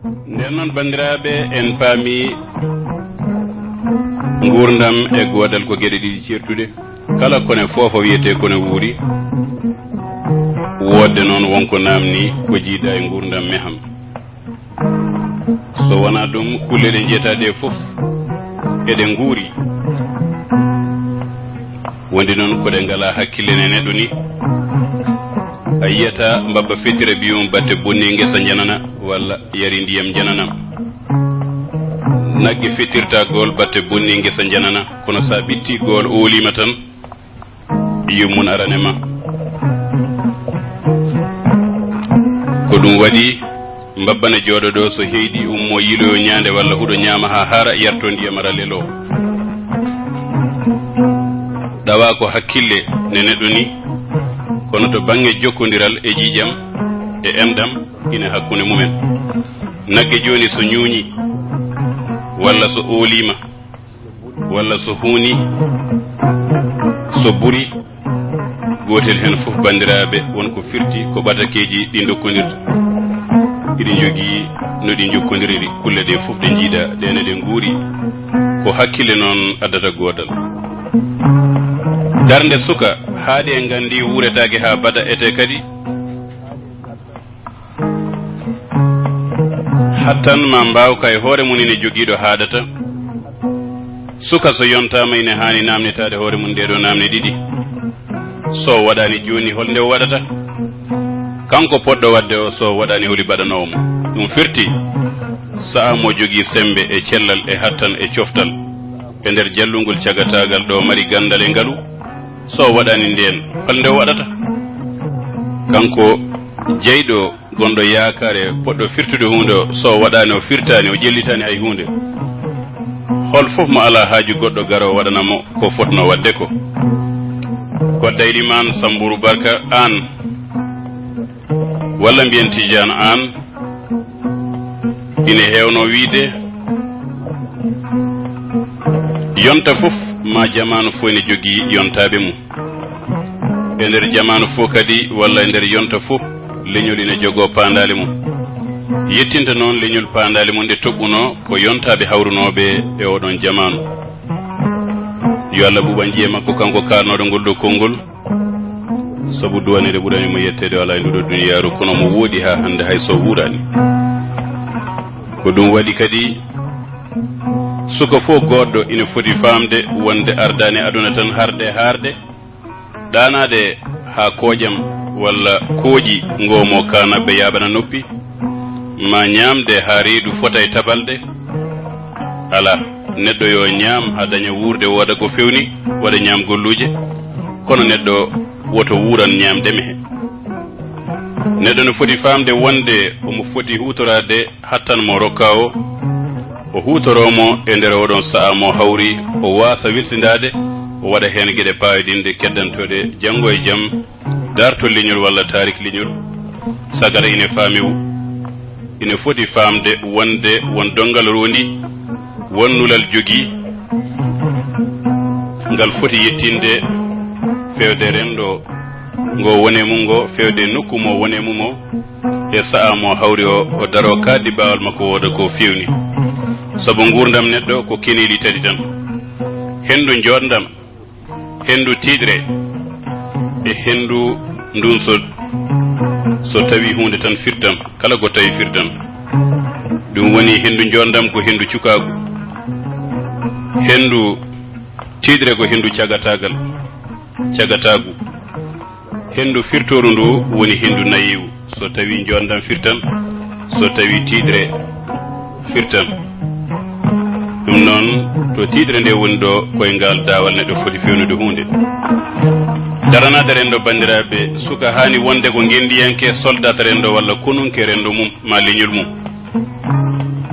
nden noon bandiraɓe en paami gurdam e godal ko gueɗe ɗiɗi certude kala kone foofa wiyete kone wuuri wodde noon wonko namni ko jiiɗa e gurdam meham so wona ɗum kulle ɗe jeetaɗe fof eɗe nguuri wondi noon koɗe ngala hakkille ne neɗɗo ni a yiyata mbabba fettira biyum batte bonni ngesa janana walla yari ndiyam jananam nagge fettirta gol batte bonni ngesa janana kono sa ɓitti gol oolima tan yummum aranema ko ɗum waɗi mbabbane jooɗo ɗo so heydi ummo yiloyo ñaande walla huɗo ñaama ha haara yarto ndiyam ara lelo ɗawa ko hakkille ne neɗɗo ni kono to bange jokkodiral e jiijam e emɗam ina hakkunde mumen nagge joni so ñuuñi walla so oolima walla so huuni so ɓuri gotel hen fof bandiraɓe wonko firti ko ɓatakeji ɗi dokkodirta iɗi jogii no ɗi jokkodiriri kulle ɗe fof ɗe jiiɗa ɗene ɗe nguuri ko hakkille noon addata godal darde suka haaɗi en gandi wuretake ha bada ete kadi hattan ma mbawka e hoore mum ine joguiɗo haadata suka so yontama ine hani namnitade hoore mum ndeɗo namne ɗiɗi so waɗani joni holnde o waɗata kanko poɗɗo wadde o so waɗani holi baɗanowo mo ɗum firti sa'a mo jogui sembe e cellal e hattan e coftal e nder jallungol cagatagal ɗo mari gandal e ngaalu so waɗani nden holnde o waɗata kanko jeyɗo gonɗo yakare poɗɗo firtude hunde o so waɗani o firtani o ƴellitani hay hunde hol fof mo ala haaju goɗɗo garo waɗanamo ko fotno wadde ko dayliman Sambourou Barka an walla mbiyen Tidiane an ine hewno wiide yonta fof ma jamanu fof ene jogii yontaɓe mum e nder jamanu fof kadi walla e nder yonta fof leñol ine jogo pandali mum yettinta noon leñol pandali mum nde toɓɓuno ko yontaɓe hawrunoɓe e oɗon jamanu yo Allah ɓuɓan jiye makko kanko karnoɗo ngol ɗo konngol sabu duwanede ɓuranimo yettede ala e nduɗo duniyaru kono mo woodi ha hande hay so wuurani ko ɗum waɗi kadi suka fof goɗɗo ina foti famde wonde ardani aduna tan harde ɗanade ha koƴam walla kooƴi ngomo kanaɓe yaɓana noppi ma ñamde ha reedu fota e tabalde ala neɗɗo yo ñaam ha daña wuurde wooda ko fewni waɗa ñaam golluje kono neɗɗo woto wuuran ñaamdeme he neɗɗo no foti famde wonde omo foti hutorade hattanmo rokka o hutoromo e nder oɗon sa'a mo hawri o wasa wilsindade o waɗa hen gueɗe payodinde keddantode janggo e jaam darto leñol walla tarik leñol sagara ine faami ine foti famde wonde won dongal rondi won nulal jogii ngal foti yettinde fewde rendo ngo wone mum ngo fewde nokku mo wone mum o e sa'a mo hawri o daro kaddi bawal makko wooda ko fewni sabu gurdam neɗɗo ko keneli tati tan hendu jodndam hendu tiidre e hendu ndun so tawi hunde tan firtam kala ko tawi firtam ɗum woni hendu jodndam ko hendu cukagu hendu tiidre ko hendu cagatagu hendu firtoru ndu woni hendu nayiwu so tawi jodndam firtam so tawi tiidre firtam ɗum noon to tiidre nde woni ɗo koye ngal dawal neɗɗo foti fewnude hunde daranade rendo bandiraɓe suka hani wonde ko gendiyanke soldata rendo walla konunke rendo mum ma leñol mum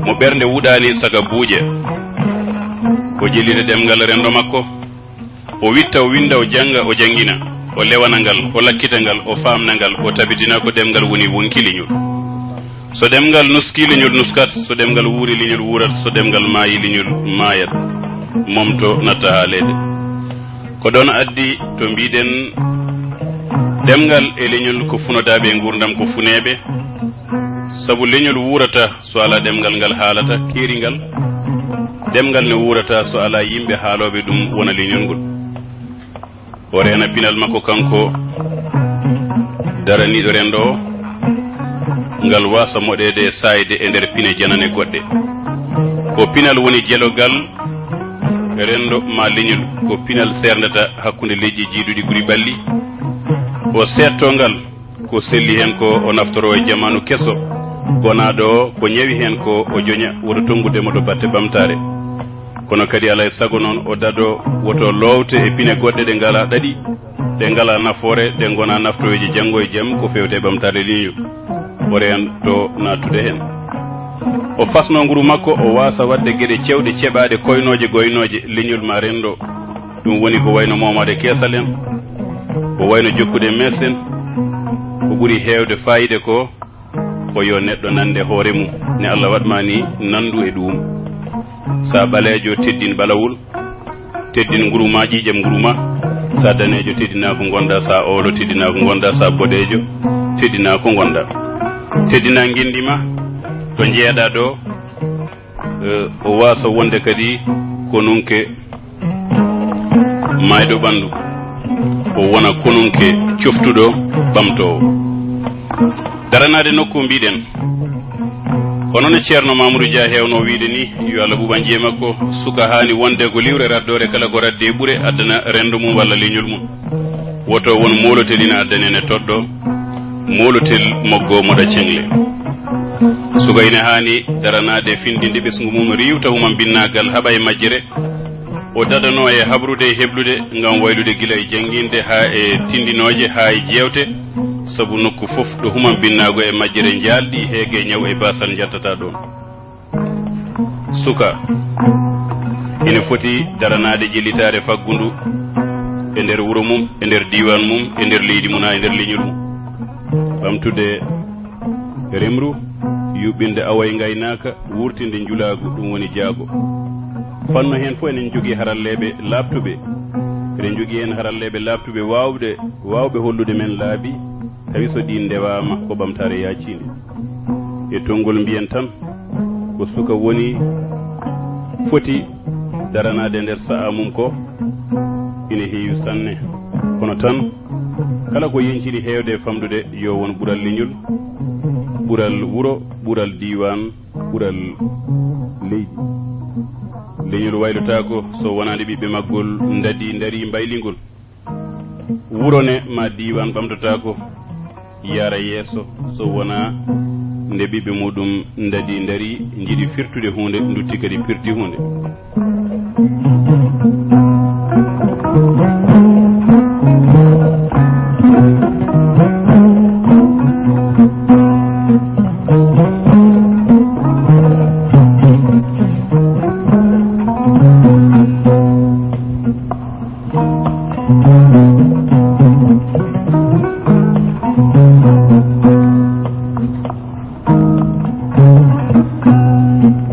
mo ɓernde wuɗani saga buuƴe o jellida ɗemgal rendo makko o witta o winda o janga o jangina o lewana ngal o lakkita ngal o famna ngal o tabitina ko ɗemgal woni wonki leñol so ɗemgal nuski leñol nuskat so ɗemgal wuuri leñol wuurat so ɗemgal maayi leñol maayat momto natta ha leede ko ɗon addi to mbiɗen ɗemgal e leñol ko funodaɓe e gurdam ko funeɓe sabu leñol wurata so ala demgal ngal haalata keeringal demgal ne wurata so ala yimɓe haaloɓe ɗum wona leñol ngol o reena pinal makko kanko daraniɗo rendo o ngal wasa moɗede sayde e nder pine janane goɗɗe ko pinal woni jelogal rendo ma leñol ko pinal serdata hakkunde leydi jiiduɗi ɓuri ɓalli o settongal ko selli hen ko o naftoro e jamanu kesso gonaɗo o ko ñawi hen ko o joña woto tonggudemo to batte bamtare kono kadi alay sago noon o dado woto lowte e pine goɗɗe ɗe ngala ɗaɗi ɗe ngala nafoore ɗe gona naftoyeji janggo e jaam ko fewte bamtare liñu o reen to nattude hen o fasno nguru makko o wasa wadde gueɗe cewɗe ceɓade koynoje goynoje leñol ma rendo ɗum woni ko wayno momade kesal en ko wayno jokkude mes en ko ɓuuri hewde fayide ko yo neɗɗo nande hoore mum ne Allah waɗma ni nandu e ɗum sa ɓalejo teddin ɓalawol teddin nguruma ƴiƴam nguruma sa danejo teddina ko gonɗa sa olo teddina ko gonɗa sa boɗejo teddina ko gonɗa teddina guindima to jeeɗa ɗo o wasa wonde kadi konunke mayɗo ɓandu o wona konunke coftuɗo ɓamtowo daranade nokku mbiɗen kono no ceerno Mamadou Dia hewno wiide ni yo Allah ɓuɓan jee makko suka hani wonde ko liwre raddore kala ko radde e ɓuure addana rendo mum walla leñol mum woto won molotel ina addanene toɗɗo molotel moggo moɗa cengle suka ina hani daranade findinde ɓesgu mum riwta human binnagal haɓa e majjere o dadano e habrude e heblude ngam waylude gila e jangguinde ha e tindinoje ha e jewte sabu nokku fof ɗo human binnago e majjere jalɗi heege ñaw e basal jattata ɗon suka ina foti daranade jellitare faggundu e nder wuro mum e nder diwan mum e nder leydi mum ha e nder leñol mum ɓamtude remru yuɓɓinde awa e gaynaka wurtinde njulagu ɗum woni jaago fanno hen fof enen jogui haralleɓe labtuɓe eɗen jogui hen haralleɓe labtuɓe wawɓe hollude men laabi tawi so ɗi ndewama ko ɓamtare yacinde e tongol mbiyen tan ko suka woni foti daranade nder sa'a mum ko ina heewi sanne kono tan kala ko yencini hewde famdude yo won ɓuural leñol ɓuural wuro ɓuural diwan ɓuural leydi leñol waylotako so wonade ɓiɓɓe maggol dari mbaylingol wurone ma diwan ɓamtotako yara yeeso so wona nde ɓiɓɓe muɗum dari jiiɗi firtude hunde dutti kadi pirti hunde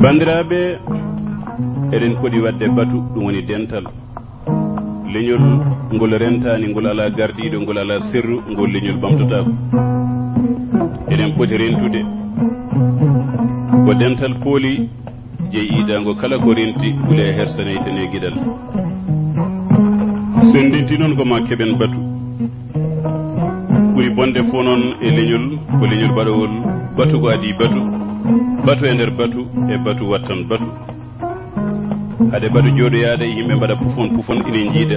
bandiraɓe eɗen poɗi wadde batu ɗum woni dental leñol ngol rentani ngol ala gardiɗo ngol ala sirru ngol leñol ɓamtotako eɗen poti rentude ko dental pooli jeeyiɗango kala ko renti ɓuule hersaneytene guiɗal sendinti noon koma keɓen batu ɓuri bonde fo noon e leñol ko leñol baɗowol batu ko adi batu e nder batu e batu wattan batu hade batu jooɗoyade yimɓe mbaɗa pufon ina jiida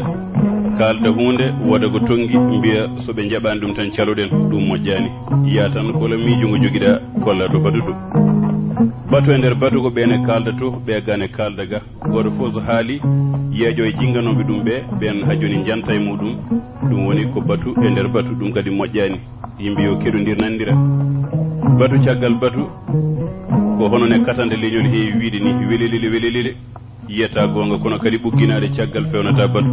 kalda hunde woda ko tongi mbiya soɓe jaɓani ɗum tan caloɗen ɗum moƴƴani yiya tan kola miijo ngo joguiɗa kolla to batu to batu e nder batu ko ɓene kalda to ɓe gane kalda ga goto fof so haali yeejo e jingganoɓe ɗum ɓen ha joni janta e muɗum ɗum woni ko batu e nder batu ɗum kadi moƴƴani yimɓe yo keɗodir nandira batu caggal batu ko hono ne katande leñol heewi wiide ni welelile yiyata gonga kono kadi ɓugginade caggal fewnata batu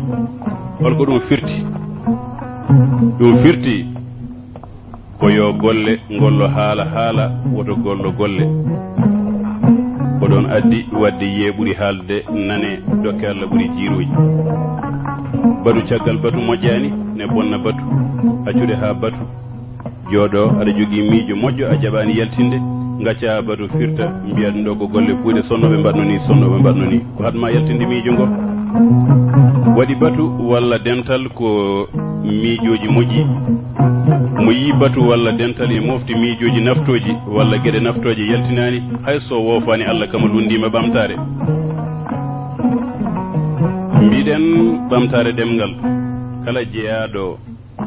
holko ɗum firti ko yo golle gollo haala woto gollo golle ko ɗon addi wadde yiye ɓuuri haalde nane dokke Allah ɓuuri jiiruji batu caggal batu moƴƴani ne bonna batu accude ha batu jooɗo aɗa jogui miijo moƴƴo a jaɓani yaltinde ngacca batu firta mbiya ɗum ɗo ko golle puuɗe sonnoɓe mbaɗno ni sonnoɓe mbaɗno ni ko hadma yaltinde miijo ngo waɗi batu walla dental ko miijoji moƴƴi mo yi batu walla dental e mofti miijoji naftoji walla gueɗe naftoje yaltinani hay so woofani Allah kama lundima ɓamtare mbiɗen ɓamtare ɗemgal kala jeeyaɗo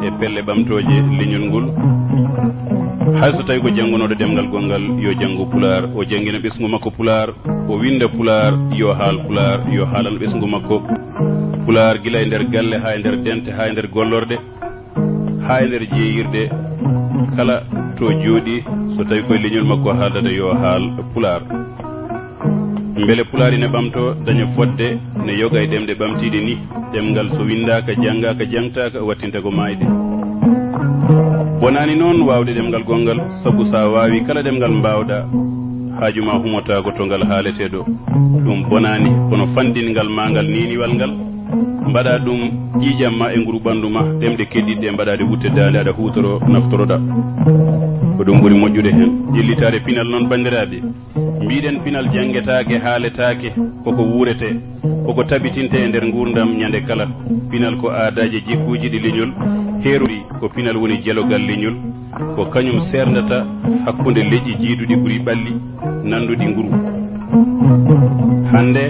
e pelle ɓamtoje leñol ngol hay so tawi ko janngunoɗo ɗemgal gongal yo janngu pular o janngina ɓesgu makko pular o winda pular yo haal pular yo haalano ɓesgu makko pular gila e nder galle ha e nder dente ha e nder gollorde ha e nder jeeyirde kala to jooɗi so tawi koye leñol makko haaldata yo haal pular beele pular ine ɓamto daña fodde ne yoga e ɗemɗe ɓamtiɗe ni ɗemgal so windaka janggaka jangtaka wattinta ko mayde wonani noon wawde ɗemgal gongal sabu sa wawi kala ɗemgal mbawɗa haajuma humotako to ngal haalete ɗo ɗum bonani kono fandingal ma ngal niniwal ngal mbaɗa ɗum ƴiƴam ma e nguru ɓandu ma ɗemɗe keddiɗɗe mbaɗade wutte dande aɗa hutoro naftoroɗa ko ɗum ɓuuri moƴƴude hen ƴellitade pinal noon bandiraɓe mbiɗen pinal janggetake haaletake koko wuurete koko tabitinte e nder gurdam ñande kala pinal ko aadaji jikkuji ɗi leñol heeruɗi ko pinal woni jelogal leñol ko kañum serdata hakkude leƴƴi jiiduɗi ɓuuri ɓalli nanduɗi nguru hande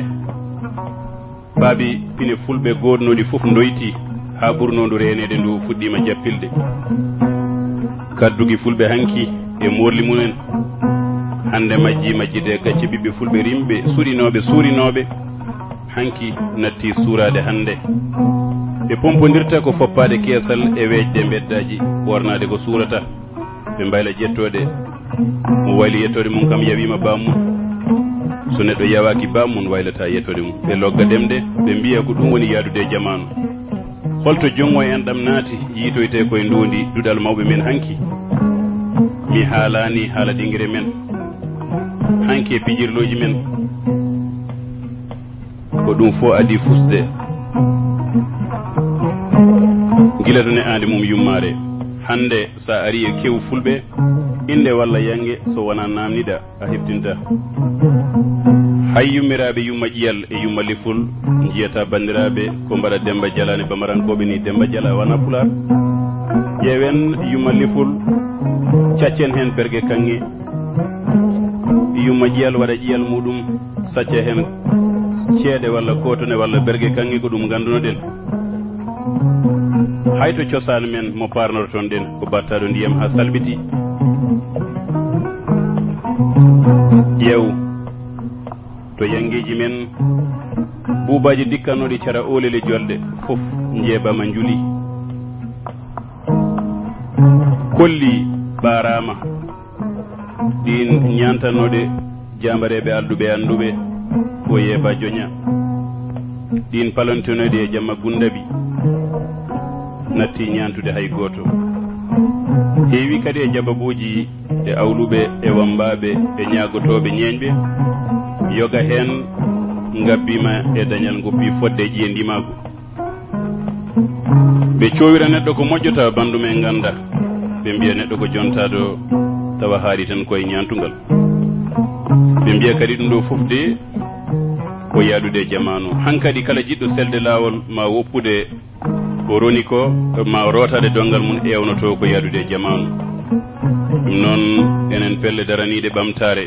baabi pine fulɓe goɗnoɗi fof doyti ha ɓurnodu renede ndu fuɗɗima jappilde kaddugi fulɓe hanki e morli mumen hande majjide gacce ɓiɓɓe fulɓe rimɓe suurinoɓe hanki natti suurade hande ɓe pompodirta ko foppade keesal e weejde beddaji ɓornade ko suurata ɓe mbayla ƴettode mo wayli yettode mum kam yawima bammum so neɗɗo yawaki bammum waylata yettode mum ɓe logga ɗemɗe ɓe mbiya ko ɗum woni yaadude jamanu holto jongo en ɗam naati yiitoyte koye ndondi duɗal mawɓe men hanki mi haalani haala ɗingre men hanki e pijirloji men ko ɗum fo adi fusde gila to ne ande mum yummare hande sa ari e kew fulɓe inde walla yange so wona namniɗa a heftinta hay yummiraɓe yumma ƴiyal e yumma liful jiyata bandiraɓe ko mbaɗa Demba Dialane bamarankoɓe ni Demba Diala wana pular ƴeewen yumma liful caccen hen berge kanŋe yumma ƴiyal waɗa ƴiyal muɗum sacca hen ceeɗe walla kotone walla berge kanŋe ko ɗum gandunoɗen hayto cosaan men mo parnoton ɗen ko battaɗo ndiyam ha salbiti ƴeew to yangeji men buubaji dikkannoɗi cara olele jolɗe fof jeebama juli kolli ɓarama ɗin ñantannoɗe jambareɓe alduɓe anduɓe ko yeeba joña ɗin palantinoɗe e jamma gundabi natti ñantude hay goto heewi kadi e jababuji e awluɓe e wambaɓe e ñagotoɓe ñeñɓe yoga hen ngabbima e dañal ngoppi fodde ƴiye ndimago ɓe cowira neɗɗo ko moƴƴota bandumen ganda ɓe mbiya neɗɗo ko jontaɗo tawa haali tan koye ñantugal ɓe mbiya kadi ɗum ɗo fof de ko yaadude jamanu hankadi kala jiɗɗo selde lawol ma woppude ko roni ko ma rotade dongal mum ewnoto ko yaadude jamanu ɗum noon enen pelle daraniɗe ɓamtare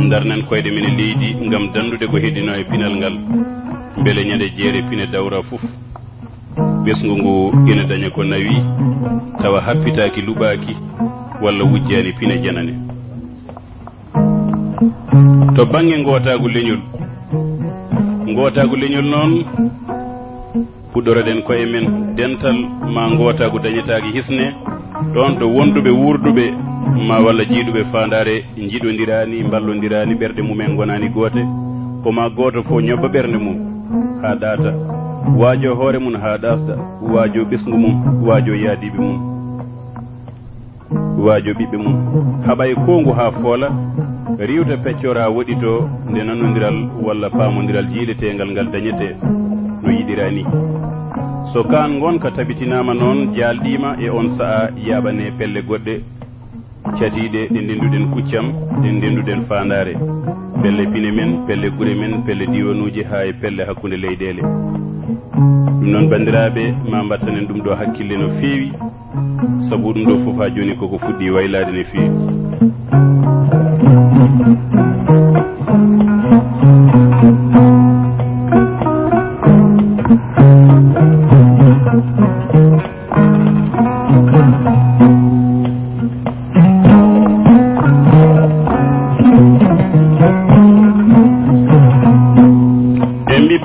darnen koyɗe men leydi gam dandude ko heddino e pinal ngal beele ñande jeere pine dawra fof ɓesgu ngu ina daña ko nawi tawa happitaki luɓaki walla wujjani pine janane to bange gotagu leñol noon puɗɗoroɗen koye men dental ma gotagu dañetaki hisne ɗon to wonduɓe wurduɓe ma walla jiiɗuɓe fandare jiɗodirani ballodirani ɓerɗe mumen gonani goote koma goto fo ñobba ɓernde mum ha ɗaata waajo hoore mum ha ɗasɗa waajo ɓesgu mum waajo yaadiɓe mum waajo ɓiɓɓe mum haɓay kongu ha foola riwta peccor ha woɗito nde nanodiral walla pamodiral jiiletegal ngal dañete no yiɗirani so kan gonka tabitinama noon jalɗima e on saaha yaɓane pelle goɗɗe catiɗe ɗe ndenduɗen kuccam ɗe ndenduɗen fandare pelle pine men pelle gure men pelle diwanuji ha e pelle hakkude leyɗele ɗum noon bandiraɓe ma mbattanen ɗum ɗo hakkille no feewi sabu ɗum ɗo foof ha joni koko fuɗɗi waylade no feewi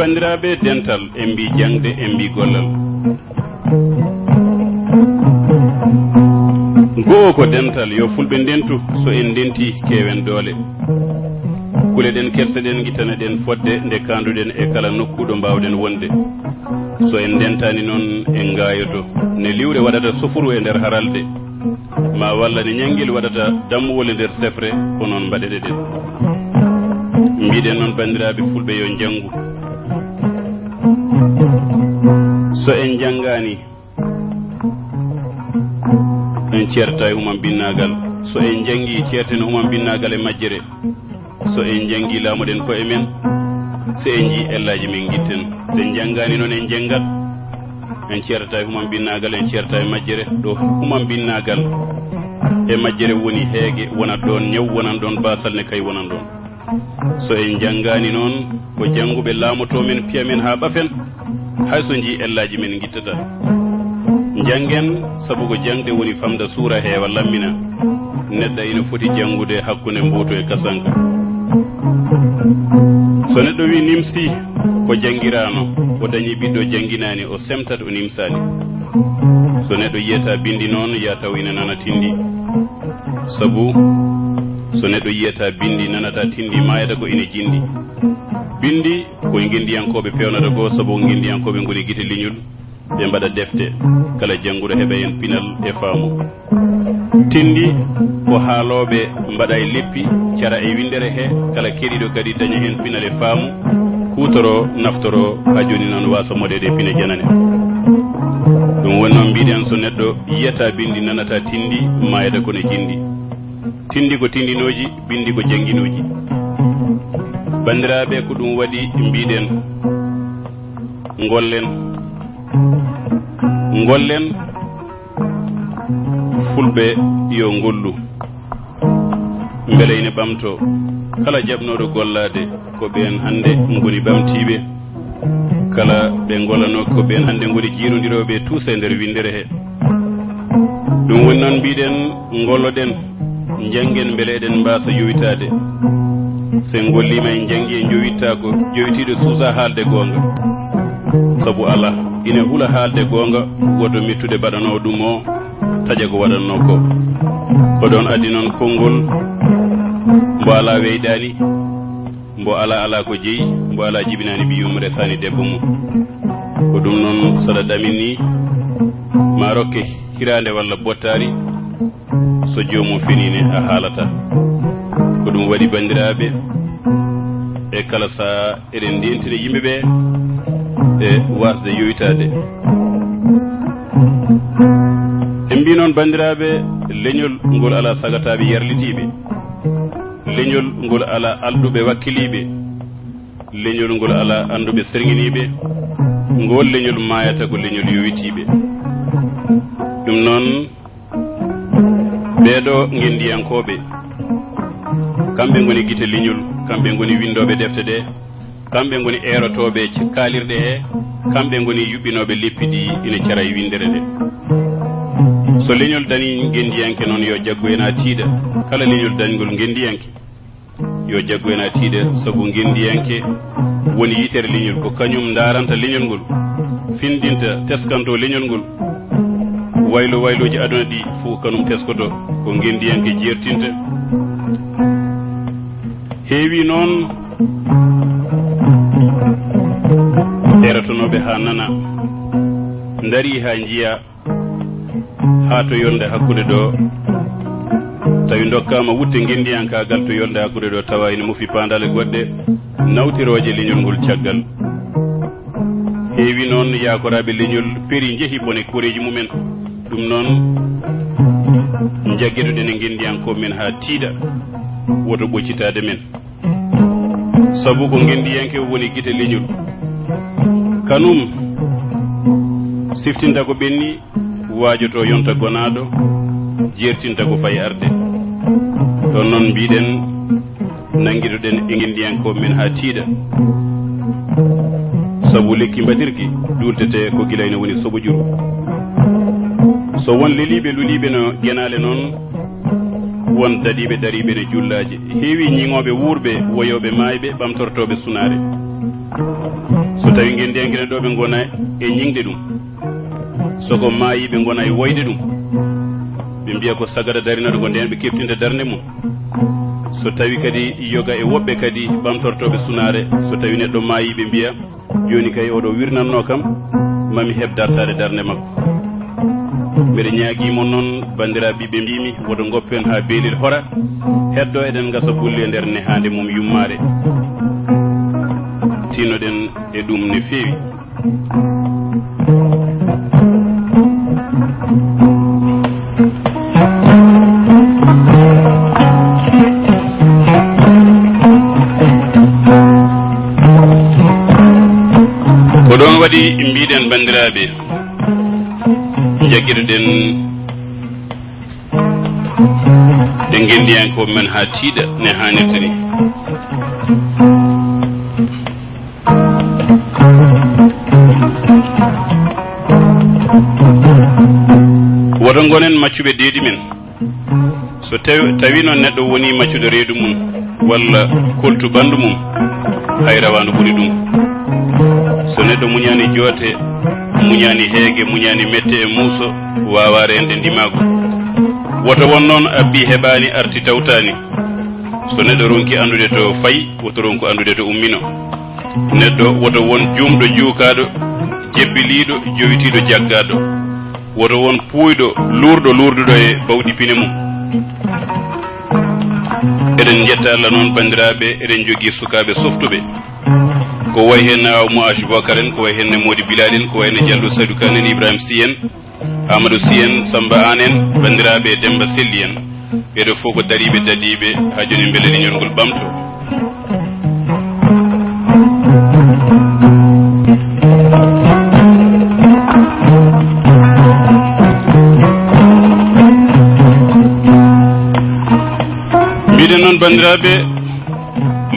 bandiraɓe dental en mbi jangde en mbi gollal goo ko dental yo fulɓe ndentu so en ndenti kewen doole kule ɗen kerseɗen guittana ɗen fodde nde kanduɗen e kala nokkuɗo mbawɗen wonde so en ndentani noon en gayoto ne liwre waɗata sofuru e nder haralde ma walla ne ñanguel waɗata dammuwol e nder sefre ko noon mbaɗeɗeɗen mbiɗen noon bandiraɓe fulɓe yo janggu so en jangani en certa e human binnagal so en jangi certen human binnagal e majjere so en jangi laamuɗen koye men so en ji ellaji men guitten so en jangani noon en jengat en certa e human binnagal en certa e majjere ɗo human binnagal e majjere woni heege wonat ɗon ñaw wonan ɗon basal ne kay wonan ɗon so en jangani noon ko janguɓe laamoto men piya men ha ɓafen hay so ji ellaji men guittata jangen sabu ko jangde woni famda suura heewa lammina neɗɗo ina foti jangude hakkude mboto e kasanka so neɗɗo wi nimsi ko jangirano o dañi ɓiɗɗo janginani o semtat o nimsani so neɗɗo yiyata bindi noon ya taw ina nana tindi sabu so neɗɗo yiyata bindi nanata tindi mayata ko ina jindi bindi koye guindiyankoɓe pewnata ko sabu guindiyankoɓe goni guite liñol ɓe mbaɗa defte kala jannguɗo heɓa hen pinal e faamu tindi ko haaloɓe mbaɗa e leppi cara e windere he kala keɗiɗo kadi daña hen pinal e faamu kutoro naftoro ha joni noon wasa moɗede e pine janane ɗum woni noon mbiɗen so neɗɗo yiyata bindi nanata tindi mayata kono jindi tindi ko tindinoji bindi ko janguinoji bandiraɓe ko ɗum waɗi mbiɗen ngollen fulɓe yo ngollu beele ine ɓamto kala jaɓnoɗo gollade ko ɓen hande goni ɓamtiɓe kala ɓe gollano ko ɓen hande goni jiirodiroɓe tuusa e nder windere he ɗum woni noon mbiɗen golloɗen janggen beele eɗen mbasa yowitade sen gollima en jangi en jowitta ko jowitiɗo suusa haalde gonga sabu ala ina hula haalde gonga woto mettude baɗanowo ɗum o taƴa ko waɗanno ko oɗon addi noon konngol mbo ala weydani mbo ala ko jeeyi mbo ala jibinani ɓiyum resani debbo mum ko ɗum noon saɗa ɗamin ni ma rokke hirande walla bottari so jomum fenine a haalata ko ɗum waɗi bandiraɓe e kala saa eɗen ndentine yimɓeɓe e wasde yoytade en mbi noon bandiraɓe leñol ngol ala sagataɓe yarlitiɓe leñol ngol ala alɗuɓe wakkiliɓe leñol ngol ala anduɓe serguiniɓe ngol leñol mayata ko leñol yowitiɓe ɗum noon ɓeeɗo gendiyankoɓe kamɓe goni guite leñol kamɓe goni windoɓe defte ɗe kamɓe goni erotoɓe kaalirɗe he kamɓe goni yuɓɓinoɓe leppi ɗi ina cara e windere nde so leñol dani gendiyanke noon yo jaggu en ha tiiɗa kala leñol dañgol gendiyanke yo jaggu en ha tiiɗa sabu gendiyanke woni yitere leñol ko kañum daranta leñol ngol findinta teskanto leñol ngol wayloji aduna ɗi fof kanum teskoto ko gendiyanke jertinta heewi noon eratonoɓe ha nana dari ha jiiya ha to yonde hakkude ɗo tawi dokkama wutte gendiyankagal to yonde hakkude ɗo tawa ina mufi pandale goɗɗe nawtiroje leñol ngol caggal heewi noon yakoraɓe leñol peeri jeehi bone koreji mumen ɗum noon jaggueɗuɗen e gendiyanko men ha tiiɗa woto ɓoccitade men sabu ko gendiyanke woni guite leñol kanum siftinta ko ɓenni waajoto yonta gonaɗo jertinta ko fayi arde ɗon noon mbiɗen nanguitoɗen e gendiyanko men ha tiiɗa sabu lekki mbaɗirki ɗultete ko guilayno woni soɓojuru so won leliɓe luliɓe no guenale noon won daɗiɓe dariɓe ne jullaji heewi ñiŋoɓe wuurɓe woyoɓe maayɓe ɓamtortoɓe sunare so tawi gendiyankene ɗo ɓe gona e ñiŋde ɗum soko maayi ɓe gona e woyde ɗum ɓe mbiya ko sagata darinaɗo ko nden ɓe keftinta darde mum so tawi kadi yoga e woɓɓe kadi ɓamtortoɓe sunare so tawi neɗɗo maayi ɓe mbiya joni kay oɗo wirnanno kam mami heɓ dartade darde makko mbeɗa ñaaguimo noon bandiraɓe ɓiɓɓe mbimi woto goppen ha beelel hora heddo eɗen gasa bulle nder nehande mum yummare tinoɗen e ɗum ne feewi ko ɗon waɗi mbiɗen bandiraɓe jagguirɗen ɗe gendiyanko men ha tiiɗa ne hannirta ni woto gonen maccuɓe deeɗi men so tawi noon neɗɗo woni maccuɗo reedu mum walla koltu ɓandu mum hay rawandu ɓuri ɗum so neɗɗo muñani joote muñani heege muñani mette e muuso wawa rende ndimago woto won noon abbi heɓani arti tawtani so neɗɗo ronki andude to fayi woto ronku andude to ummino neɗɗo woto won jumɗo juukaɗo jebbiliɗo jowitiɗo jaggaɗo woto won puyɗo lurduɗo e bawɗi pine mum eɗen jetta Allah noon bandiraɓe eɗen jogui sukaɓe softuɓe ko way hen awmo Bocar en ko way hen Mody Bilal en ko way hen Diallo Sadou Kane en Ibrahima Sy en Amadou Sy en Samba An en bandiraɓe Demba Selli en ɓeɗo fof ko dariɓe daɗiɓe ha joni beele leñol ngol ɓamto mbiɗen noon bandiraɓe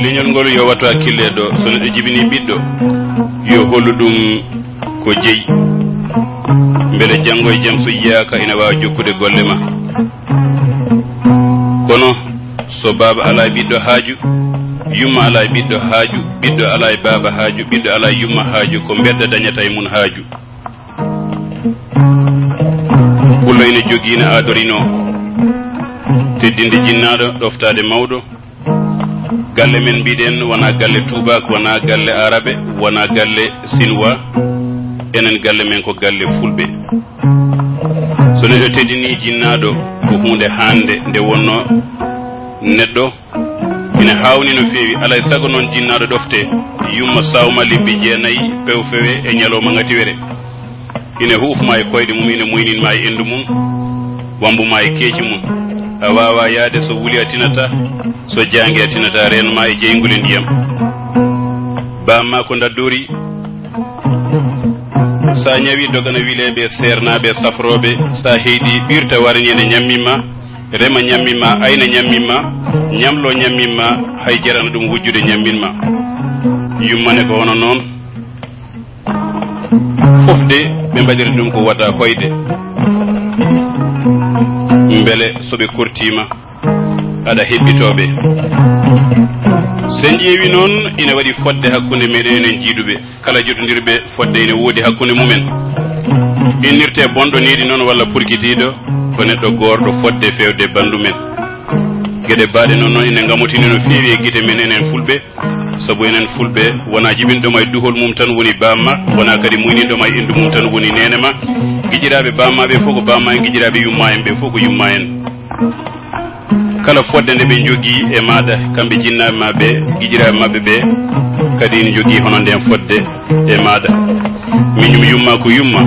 leñol ngol yo wattu hakkille ɗo so neɗɗo jibini ɓiɗɗo yo hollu ɗum ko jeeyi beele janggo e jaam so yiyaka ina wawa jokkude golle ma kono so baba ala ɓiɗɗo haaju yumma ala ɓiɗɗo haaju ɓiɗɗo ala e baba haaju ɓiɗɗo ala yumma haaju ko bedda dañata e mun haaju pullo ene joguino adorino teddinde jinnaɗo ɗoftade mawɗo galle men mbiɗen wona galle tubak wona galle arabe wona galle sinwa enen galle men ko galle fulɓe so neɗɗo teddini jinnaɗo ko hunde hande nde wonno neɗɗo ina hawni no fewi alay saago noon jinnaɗo ɗofte yumma sawma lebbi jeenayyi pew fewe e ñalowma ngatiwere ina hufma e koyɗe mum ina moyninma e endu mum wambuma e keeci mum a wawa yaade so wuli a tinata so jangi a tinata renoma e jeygule ndiyam bamma ko daddori sa ñawi dogana wileɓe sernaɓe safroɓe sa heydi ɓirta warñede ñammima rema ñammima ayna ñammima ñamlo ñammima hay jarana ɗum wujjude ñamminma yummane ko hono noon fofde ɓe mbaɗiri ɗum ko wata hoyde beele soɓe kortima aɗa heɓɓitoɓe sen ƴeewi noon ina waɗi fodde hakkude meɗen enen jiiduɓe kala jotodirɓe fodde ene woodi hakkude mumen innirte bonɗoniɗi noon walla purkitiɗo ko neɗɗo gorɗo fodde fewde bandu men gueɗe baɗe noon ine gamotini no feewi e guite men enen fulɓe saabu enen fulɓe wona jibinɗoma e duhol mum tan woni bamma wona kadi muyninɗoma e indu mum tan woni nenema guiƴiraɓe bammaɓe fof ko bamma en guiƴiraɓe yumma en ɓe fof ko yumma en kala fodde nde ɓe jogui e maɗa kamɓe jinnaɓe maɓe guiƴiraɓe mabɓe ɓe kadi ne jogui hono nden fodde e maɗa miñum yumma ko yumma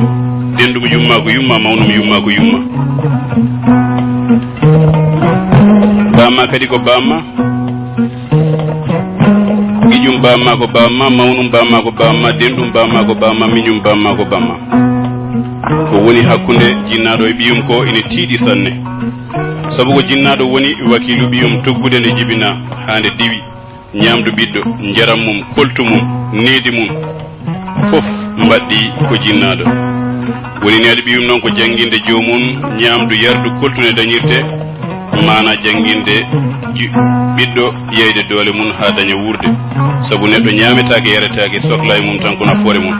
dendum yumma ko yumma mawnum yumma ko yumma bamma kadi ko bamma gijum bamma ko bamma mawnum bamma ko bamma dendum bamma ko bamma miñum bamma ko bamma ko woni hakkunde jinnaɗo e ɓiyum ko ene tiiɗi sanne sabu ko jinnaɗo woni wakilu ɓiyum toggude nde jibina hande diwi ñamdu ɓiɗɗo jaram mum koltu mum needi mum fof mbaɗɗi ko jinnaɗo woni neeɗo ɓiyum noon ko jangguinde jomum ñamdu yardu koltune dañirte mana jangguinde ɓiɗɗo yeyde doole mum ha daña wurde sabu neɗɗo ñametake yaretake sohla e mum tan ko nafoore mum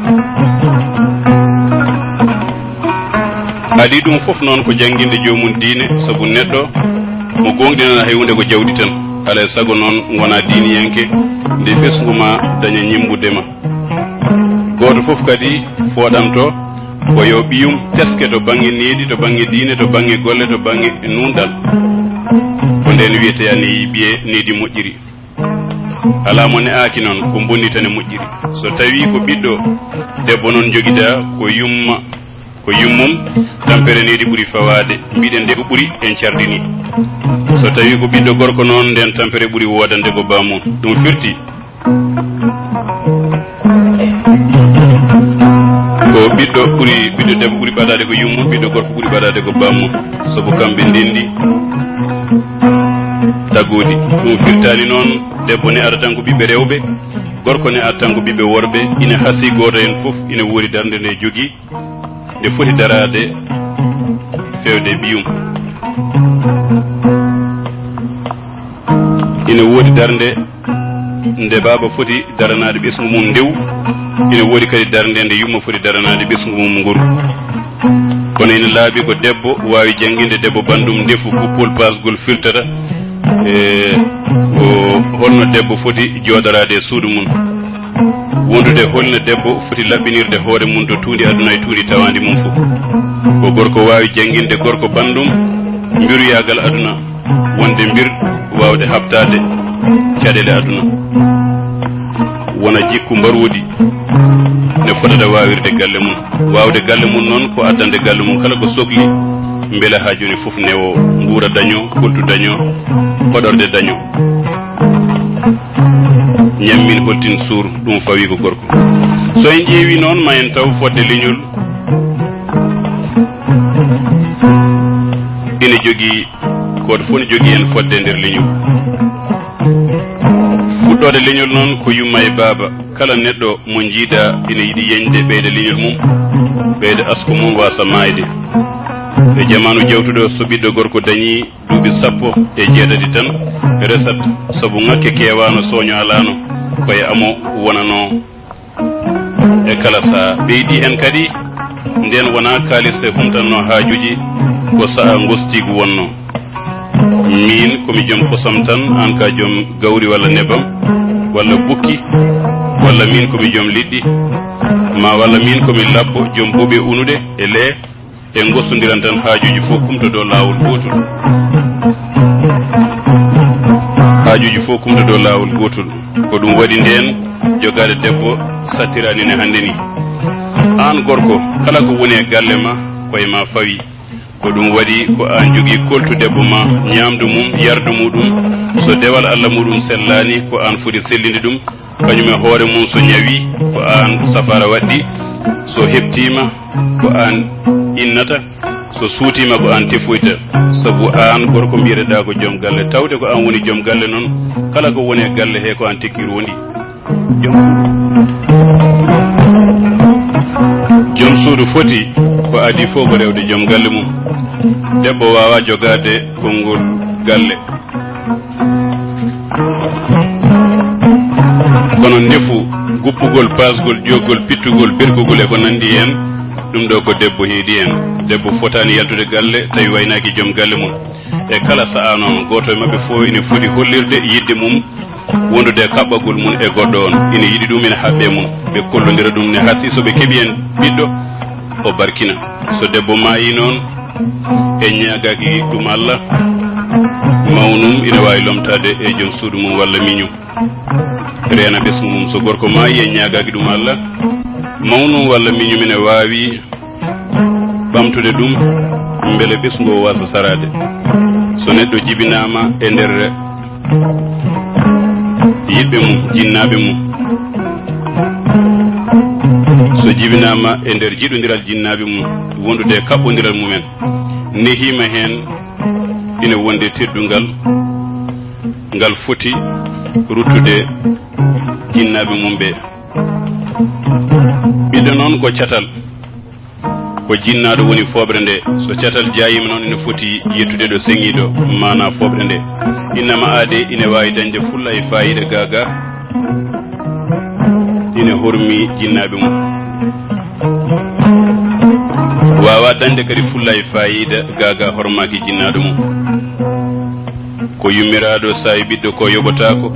adi ɗum fof noon ko jangguinde jomum diine sabu neɗɗo mo gonɗinana hay hunde ko jawdi tan alay sago noon wona diiniyanke nde ɓesguma daña ñimbudema goto fof kadi fooɗanto ko yo ɓiyum teske to banggue needi to banggue diine to banggue golle to banggue nundal ko nden wiyete ani ɓiye needi moƴƴiri ala mo ne aaki noon ko bonni tan e moƴƴiri so tawi ko ɓiɗɗo debbo noon joguida ko yummum tampere needi ɓuuri fawade mbiɗen nde ko ɓuuri en cardini so tawi ko ɓiɗɗo gorko noon nden tampere ɓuuri wodande ko bamum ɗum firti ko ɓiɗɗo debbo ɓuuri ɓaɗade ko yummum ɓiɗɗo gorko ɓuuri ɓaɗade ko bamum sabu kamɓe ndendi tagudi ɗum firtani noon debbo ne ara tan ko ɓiɓɓe rewɓe gorko ne ara tan ko ɓiɓɓe worɓe ina haasi goto hen foof ina woori darde nde jogui nde foti darade fewde ɓiyum ina woodi darde nde baba foti daranade ɓesgu mum ndew ina woodi kadi darde nde yumma foti daranade ɓesgu mum nguru kono ina laaɓi ko debbo wawi jangguinde debbo bandum ndefu kuppol pasgol filtata ko holno debbo foti joɗorade e suudu mum wondude holno debbo foti laɓɓinirde hoore mum to tuundi aduna e tuundi tawandi mum fof ko gorko wawi jangguinde gorko bandum mbiruyagal aduna wonde mbir wawde habtade caɗele aduna wona jikku mbarwodi ne fotata wawirde galle mum wawde galle mum noon ko addande galle mum kala ko sohli beele ha joni foof newo guura daño koltu daño hoɗorde daño ñammin holtin suur ɗum fawi ko gorko so en ƴeewi noon ma en taw fodde leñol ina jogii goto fof ne jogii hen fodde nder leñol fuɗɗode leñol noon ko yumma e baaba kala neɗɗo mo jiida ina yiiɗi yeñde ɓeyde leñol mum ɓeyde asko mum wasa mayde e jamanu jawtuɗo so ɓiɗɗo gorko dañi duuɓi 17 tan resat sabu ŋakke kewano sooño alano koye amo wonano e kala saa ɓeydi hen kadi nden wona kalis e humtanno haajuji ko saha gostigu wonno min komi joom kosam tan an ka joom gawri walla nebam walla bukki walla min komi joom liɗɗi ma walla min komi labbo joom buuɓe unude e lee e gostodiran tan haajuji fof kumto dow lawol gotol haajuji fof kumto dow lawol gotol ko ɗum waɗi nden jogade debbo sattirani ne hande ni an gorko kala ko woni e galle ma koye ma fawi ko ɗum waɗi ko an jogui koltu debbo ma ñamdu mum yardu muɗum so dewal Allah muɗum sellani ko an foti sellinde ɗum kañum e hoore mum so ñawi ko an safara waɗɗi so heptima ko an innata so suutima ko an tefoyta sabu an gorko mbiyeteɗa ko joom galle tawde ko an woni joom galle noon kala ko woni e galle he ko an tekkiru wondi joom suudu foti ko adi fof ko rewde joom galle mum debbo wawa jogade konngol galle kono ndefu guppugol pasgol joggol pittugol berkugol e ko nandi hen ɗum ɗo ko debbo heedi hen debbo fotani yaltude galle tawi waynaki joom galle mum e kala saha noon goto e mabɓe fof ine foti hollirde yidde mum wondude kaɓɓagol mum e goɗɗo on ine yiiɗi ɗum ene haɓɓe mum ɓe kollodira ɗum ne hasi soɓe keeɓi hen ɓiɗɗo o barkina so debbo maayi noon e ñagaki ɗum Allah mawnum ina wawi lomtade e joom suudu mum walla miñum reena ɓesgu mum so gorko maayi e ñagaki ɗum Allah mawnum walla miñum ine wawi ɓamtude ɗum beele ɓesgu o wasa sarade so neɗɗo jibinama e nder yiɓɓe mum jinnaɓe mum so jibinama e nder jiɗodiral jinnaɓe mum wondude e kaɓɓodiral mumen nehima hen ina wonde teddungal ngal foti ruttude jinnaɓe mum ɓe ɓiɗɗo noon ko catal ko jinnaɗo woni foɓre nde so catal jayima noon ina foti yettude ɗo seŋiɗo mana foɓre nde innama aade ina wawi dañde fulla e fayida gaga ina hormi jinnaɓe mum wawa dañde kadi fulla e fayida gaga hormaki jinnaɗo mum ko yummiraɗo sawi ɓiɗɗo ko yoɓotako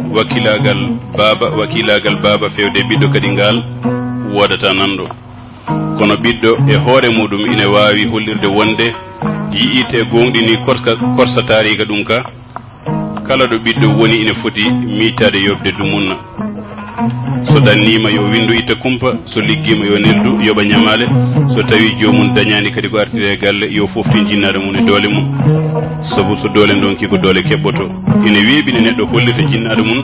wakkilagal baba fewde ɓiɗɗo kadi ngal wodata nanɗo kono ɓiɗɗo e hoore muɗum ina wawi hollirde wonde yiite gonɗini korsa tarika ɗum ka kala ɗo ɓiɗɗo woni ina foti miitade yoɓde dumunna so dannima yo windu itta kumpa so liggima yo neldu yoɓa ñamale so tawi jomum dañani kadi ko artire galle yo foftin jinnaɗo mum e doole mum sabu so doole donki ko doole keɓɓoto ina weeɓini neɗɗo hollita jinnaɗo mum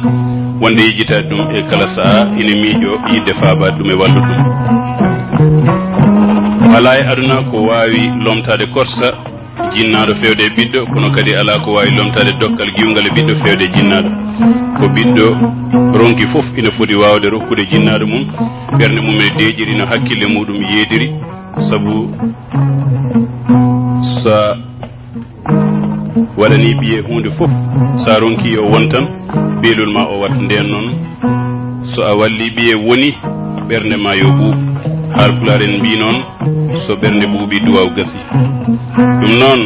wonde yejjitade ɗum e kala saaha ina miijo yidde faabade ɗum e wallu ɗum ala e aduna ko wawi lomtade korsa jinnaɗo fewde e ɓiɗɗo kono kadi ala ko wawi lomtade dokkal giwngal e ɓiɗɗo fewde e jinnaɗo ko ɓiɗɗo ronki fof ina foti wawde rokkude jinnaɗo mum ɓernde mum e deeƴiri no hakkille muɗum yeediri sabu sa waɗani ɓiye hunde fof sa ronki yo won tan beelol ma o wat nden noon so a walli ɓiye woni ɓernde ma yo ɓuuɓ haalpulaar en mbi noon so ɓernde ɓuuɓi duwaw gasi ɗum noon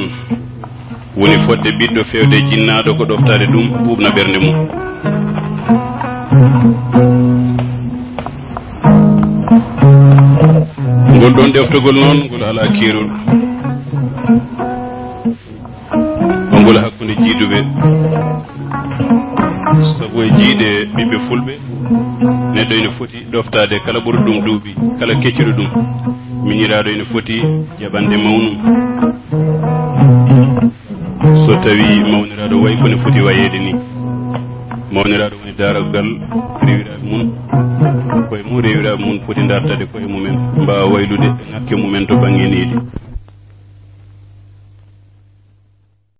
woni fodde ɓiɗɗo fewde jinnaɗo ko ɗoftade ɗum ɓuuɓna ɓernde mum ngol ɗon ɗeftogol noon ngol ala keerol ngol hakkude jiiduɓe sabu e jiiɗe ɓiɓɓe fulɓe neɗɗo ene foti ɗoftade kala ɓurɗo ɗum duuɓi kala kecciɗo ɗum miñiraɗo ene foti jaɓande mawnum so tawi mawniraɗo wayi kone foti wayede ni mawniraɗo woni darogal rewiraɓe mum koye mum rewiraɓe mum foti dartade koye mumen mbawa waylude ŋakke mumen to banggue needi